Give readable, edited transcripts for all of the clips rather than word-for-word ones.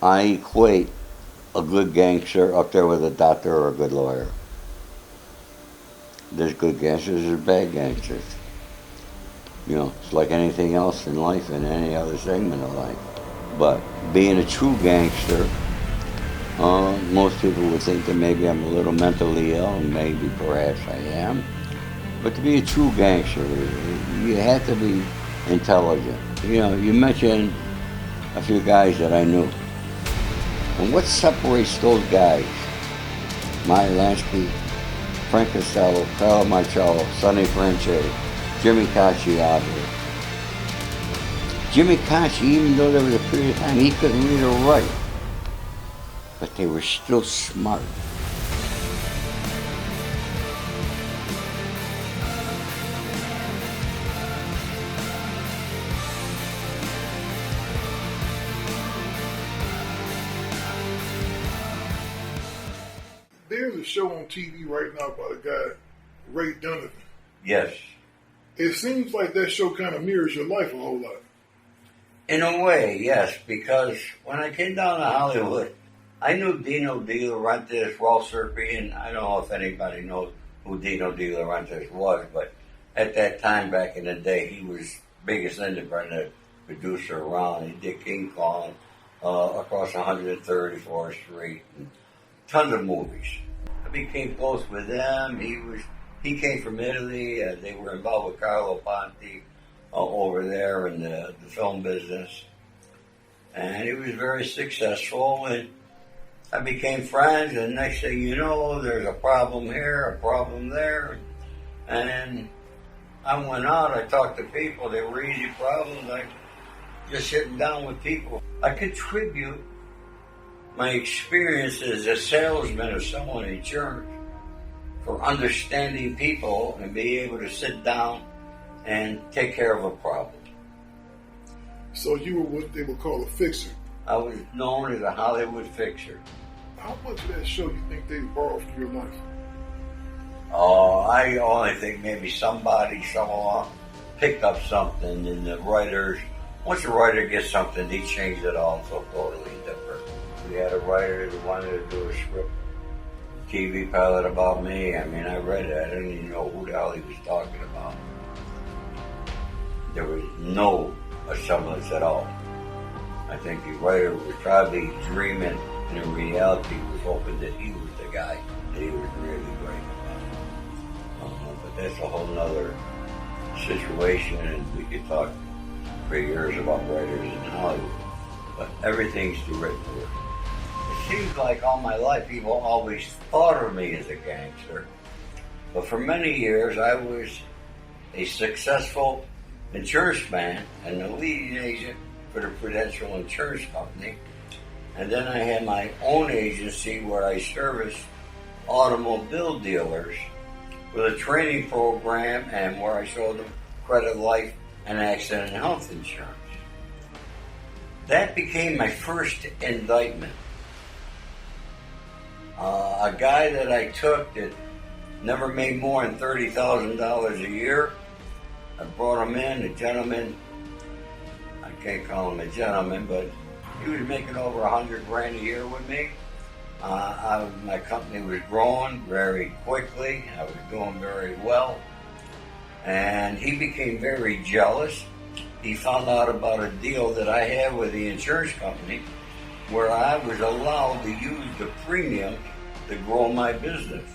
I equate a good gangster up there with a doctor or a good lawyer. There's good gangsters, there's bad gangsters. You know, it's like anything else in life and any other segment of life. But being a true gangster, most people would think that maybe I'm a little mentally ill, and maybe perhaps I am. But to be a true gangster, you have to be intelligent. You know, you mentioned a few guys that I knew. And what separates those guys? Meyer Lansky, Frank Costello, Carlo Marcello, Sonny Franche, Jimmy Cacciato. Jimmy Cacci, even though there was a period of time he couldn't read or write, but they were still smart. There's a show on TV right now about a guy, Ray Donovan. Yes. It seems like that show kind of mirrors your life a whole lot. In a way, yes, because when I came down to Hollywood, I knew Dino De Laurentiis, Ralph Serpian. I don't know if anybody knows who Dino De Laurentiis was, but at that time, back in the day, he was biggest independent producer around. He did King Kong, across 134th Street, and tons of movies. I became close with them. He came from Italy. They were involved with Carlo Ponti over there in the film business. And he was very successful, and I became friends, and next thing you know, there's a problem here, a problem there. And I went out, I talked to people, they were easy problems, I just sitting down with people. I contribute my experience as a salesman of someone in church for understanding people and be able to sit down and take care of a problem. So you were what they would call a fixer. I was known as a Hollywood fixer. How much of that show you think they borrowed from your life? Oh, I only think maybe somebody, someone picked up something, and the writers, once a writer gets something, they change it all so totally different. We had a writer that wanted to do a script, TV pilot about me. I mean, I read it. I didn't even know who the hell he was talking about. There was no semblance at all. I think the writer was probably dreaming, and in reality was hoping that he was the guy that he was really great about. But that's a whole nother situation, and we could talk for years about writers in Hollywood. But everything's through written word. It seems like all my life people always thought of me as a gangster. But for many years I was a successful insurance man and the leading agent for the Prudential Insurance Company. And then I had my own agency where I serviced automobile dealers with a training program and where I sold them credit, life, and accident and health insurance. That became my first indictment. A guy that I took that never made more than $30,000 a year, I brought him in, a gentleman. I can't call him a gentleman, but he was making over $100,000 a year with me. My company was growing very quickly. I was doing very well. And he became very jealous. He found out about a deal that I had with the insurance company where I was allowed to use the premium to grow my business.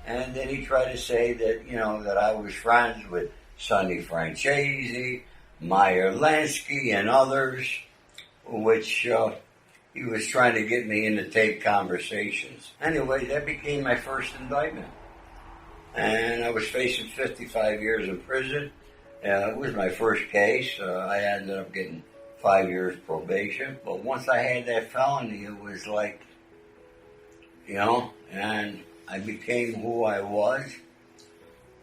And then he tried to say that, that I was friends with Sonny Franchese, Meyer Lansky, and others, which he was trying to get me into tape conversations. Anyway, that became my first indictment. And I was facing 55 years in prison. It was my first case. I ended up getting 5 years probation. But once I had that felony, it was like, and I became who I was.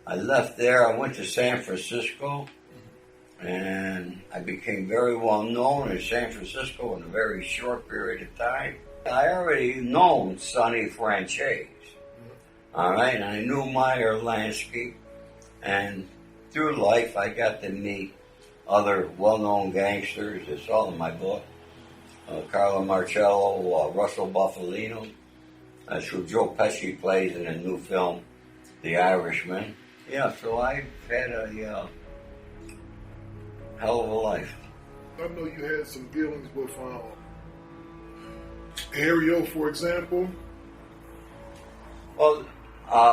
I left there. I went to San Francisco, and I became very well known in San Francisco in a very short period of time. I already known Sonny Franchese, all right, and I knew Meyer Lansky, and through life I got to meet other well-known gangsters. It's all in my book. Carlo Marcello, Russell Buffalino. That's who Joe Pesci plays in a new film, The Irishman. Yeah, so I've had a hell of a life. I know you had some dealings with Harry, for example. Well,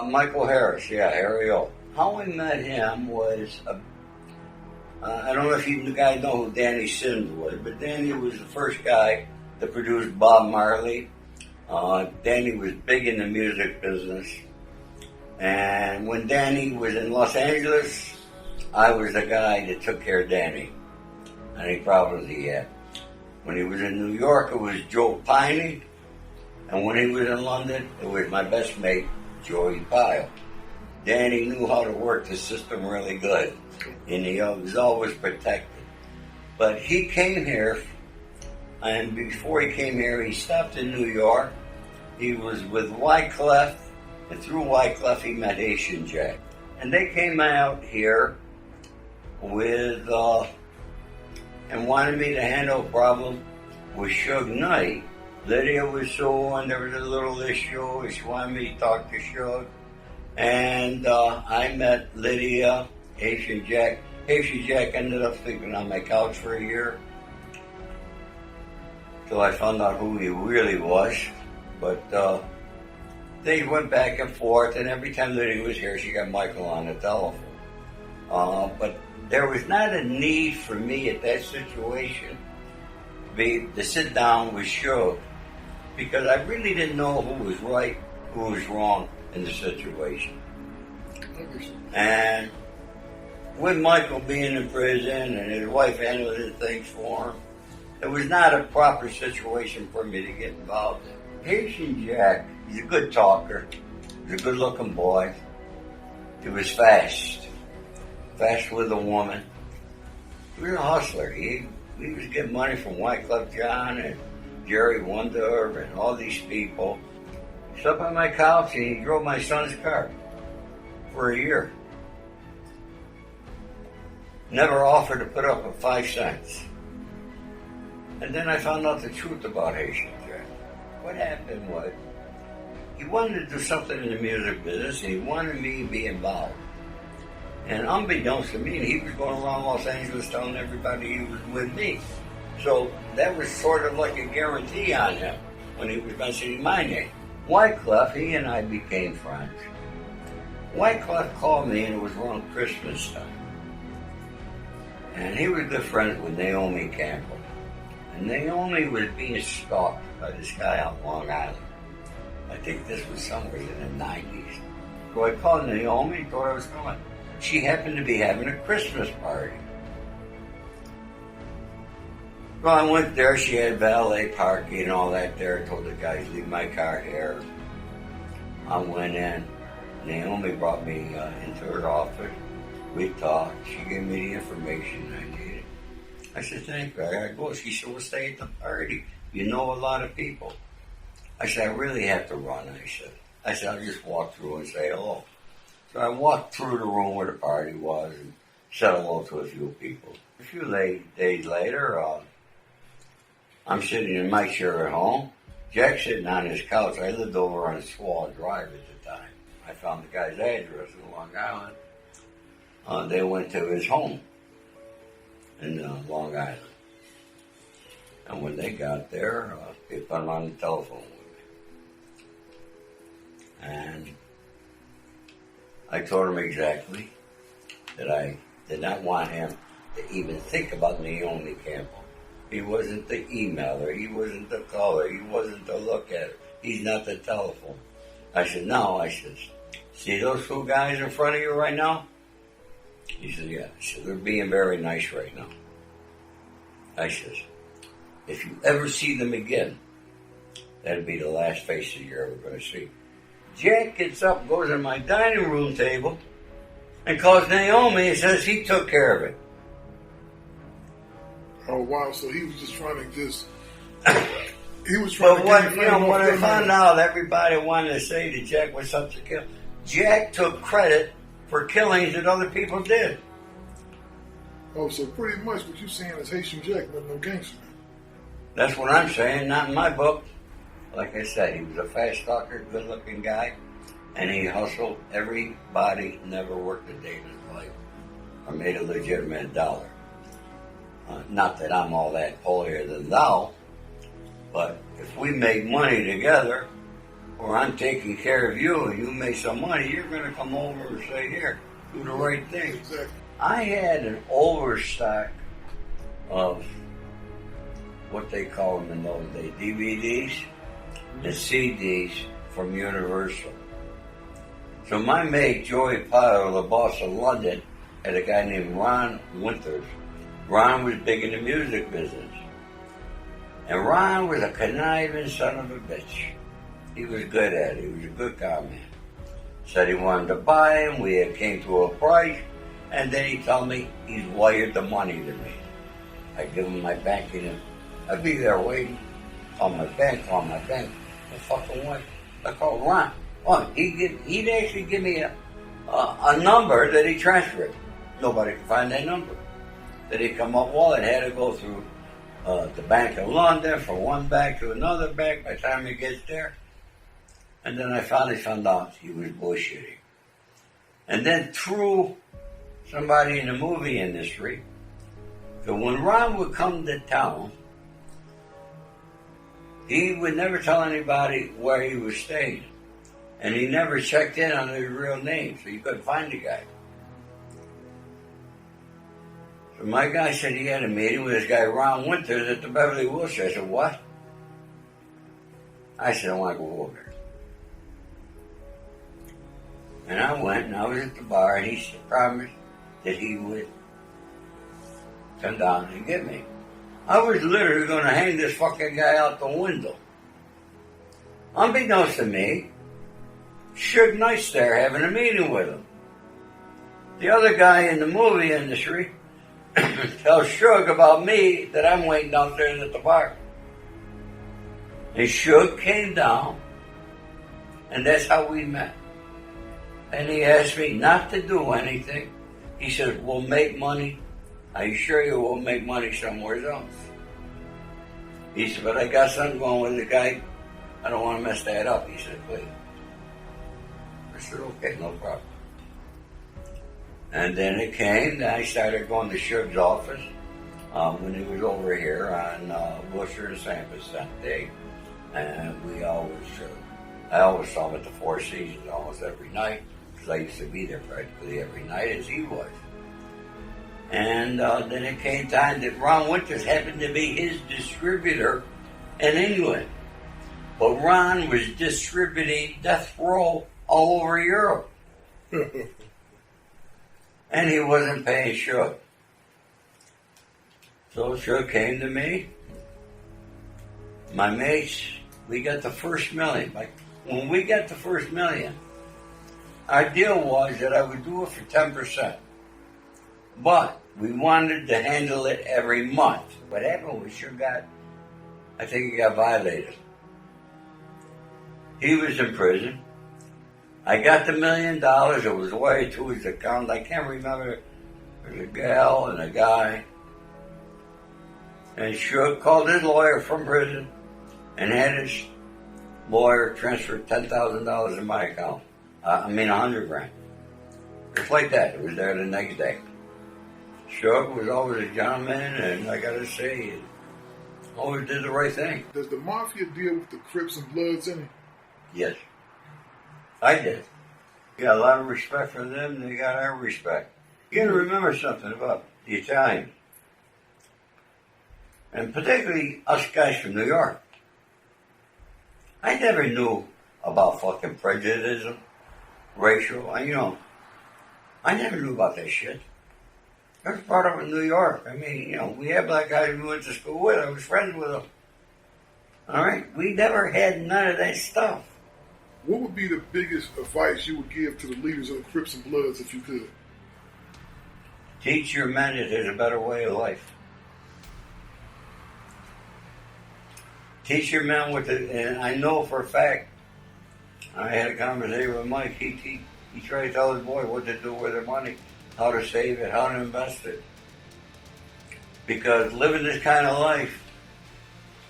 Michael Harris, yeah, Harry O. How I met him was, I don't know if you guys know who Danny Sims was, but Danny was the first guy that produced Bob Marley. Danny was big in the music business. And when Danny was in Los Angeles, I was the guy that took care of Danny. Any problems he had. When he was in New York, it was Joe Piney. And when he was in London, it was my best mate, Joey Pyle. Danny knew how to work the system really good. And he was always protected. But he came here, and before he came here, he stopped in New York. He was with Wyclef, and through Wyclef, he met Haitian Jack. And they came out here with, and wanted me to handle a problem with Suge Knight. Lydia was suing, there was a little issue, she wanted me to talk to Suge. And I met Lydia, Haitian Jack. Haitian Jack ended up sleeping on my couch for a year. Till I found out who he really was. But they went back and forth, and every time Lydia was here, she got Michael on the telephone. But there was not a need for me at that situation to sit down with Suge, because I really didn't know who was right, who was wrong in the situation. And with Michael being in prison and his wife handling things for him, it was not a proper situation for me to get involved in. Haitian Jack, he's a good talker, he's a good looking boy. He was fast with a woman. He was a hustler. He was getting money from Wyclef John and Jerry Wonder and all these people. He slept on my couch and he drove my son's car for a year. Never offered to put up with 5 cents. And then I found out the truth about Haitian Jack. What happened was, he wanted to do something in the music business and he wanted me to be involved. And unbeknownst to me, he was going around Los Angeles telling everybody he was with me. So that was sort of like a guarantee on him when he was mentioning my name. Wyclef, he and I became friends. Wyclef called me, and it was around Christmas time. And he was good friends with Naomi Campbell. And Naomi was being stalked by this guy out Long Island. I think this was somewhere in the 90s. So I called Naomi, thought I was coming. She happened to be having a Christmas party. Well, I went there. She had valet parking and all that there. I told the guys, leave my car here. I went in. Naomi brought me into her office. We talked. She gave me the information I needed. I said, thank you. I gotta go. She said, we'll stay at the party. You know a lot of people. I said, I really have to run, I said, I'll just walk through and say hello. So I walked through the room where the party was and said hello to a few people. A few days later, I'm sitting in my chair at home. Jack's sitting on his couch. I lived over on Swall Drive at the time. I found the guy's address in Long Island. They went to his home in Long Island. And when they got there, they put him on the telephone with me. And I told him exactly that I did not want him to even think about Naomi Campbell. He wasn't the emailer, he wasn't the caller, he wasn't the look at it. He's not the telephone. I said, no. I said, see those 2 guys in front of you right now? He said, yeah. I said, they're being very nice right now. I said, if you ever see them again, that'll be the last faces you're ever going to see. Jack gets up, goes to my dining room table, and calls Naomi and says he took care of it. Oh, wow. So he was just trying to he was trying But when I found out everybody wanted to say that Jack was up to kill, Jack took credit for killings that other people did. Oh, so pretty much what you're saying is Haitian Jack wasn't no gangster. That's what I'm saying, not in my book. Like I said, he was a fast talker, good-looking guy, and he hustled everybody, never worked a day in his life, or made a legitimate dollar. Not that I'm all that holier than thou, but if we make money together, or I'm taking care of you and you make some money, you're going to come over and say, here, do the right thing. Exactly. I had an overstock of what they call them in those days, DVDs and CDs from Universal. So my mate, Joey Potter, the boss of London, had a guy named Ron Winters. Ron was big in the music business. And Ron was a conniving son of a bitch. He was good at it. He was a good con man. Said he wanted to buy him. We had came to a price. And then he told me he's wired the money to me. I give him my banking. I'd be there waiting. Call my bank. The fucking way. I called Ron. Oh, he'd actually give me a number that he transferred. Nobody could find that number. That he come up with. It had to go through the Bank of London, from one bank to another bank by the time he gets there. And then I finally found out he was bullshitting. And then through somebody in the movie industry, that when Ron would come to town, he would never tell anybody where he was staying. And he never checked in on his real name, so you couldn't find the guy. So my guy said he had a meeting with this guy, Ron Winters, at the Beverly Wilshire. I said, what? I said, I want to go over there. And I went, and I was at the bar, and he promised that he would come down and get me. I was literally going to hang this fucking guy out the window. Unbeknownst to me, Suge Knight's there having a meeting with him. The other guy in the movie industry tells Suge about me that I'm waiting downstairs at the bar. And Suge came down, and that's how we met. And he asked me not to do anything. He says, we'll make money. Are you sure you will make money somewhere else? He said, but I got something going with the guy. I don't want to mess that up. He said, please. I said, okay, no problem. And then it came, then I started going to Suge's office when he was over here on Wilshire and Samples that day. And I always saw him at the Four Seasons almost every night, because I used to be there practically every night as he was. And then it came time that Ron Winters happened to be his distributor in England. But Ron was distributing Death Row all over Europe. And he wasn't paying Suge. So Suge came to me. My mates, we got the first million. Like, when we got the first million, our deal was that I would do it for 10%. But we wanted to handle it every month. What happened was I think he got violated. He was in prison. I got the $1 million. It was wired to his account. I can't remember. There's a gal and a guy. And Suge called his lawyer from prison and had his lawyer transfer $10,000 in my account. $100,000. Just like that. It was there the next day. Suge was always a gentleman, and I gotta say, he always did the right thing. Does the Mafia deal with the Crips and Bloods in it? Yes. I did. Got a lot of respect for them, they got our respect. You gotta remember something about the Italians. And particularly us guys from New York. I never knew about fucking prejudice, racial, I never knew about that shit. I was brought up in New York. We had black guys we went to school with. I was friends with them. All right? We never had none of that stuff. What would be the biggest advice you would give to the leaders of the Crips and Bloods if you could? Teach your men that there's a better way of life. Teach your men and I know for a fact, I had a conversation with Mike, he tried to tell his boy what to do with their money, how to save it, how to invest it. Because living this kind of life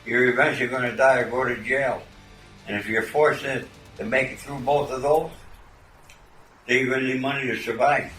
you're eventually going to die or go to jail. And if you're fortunate to make it through both of those, then you're going to need money to survive.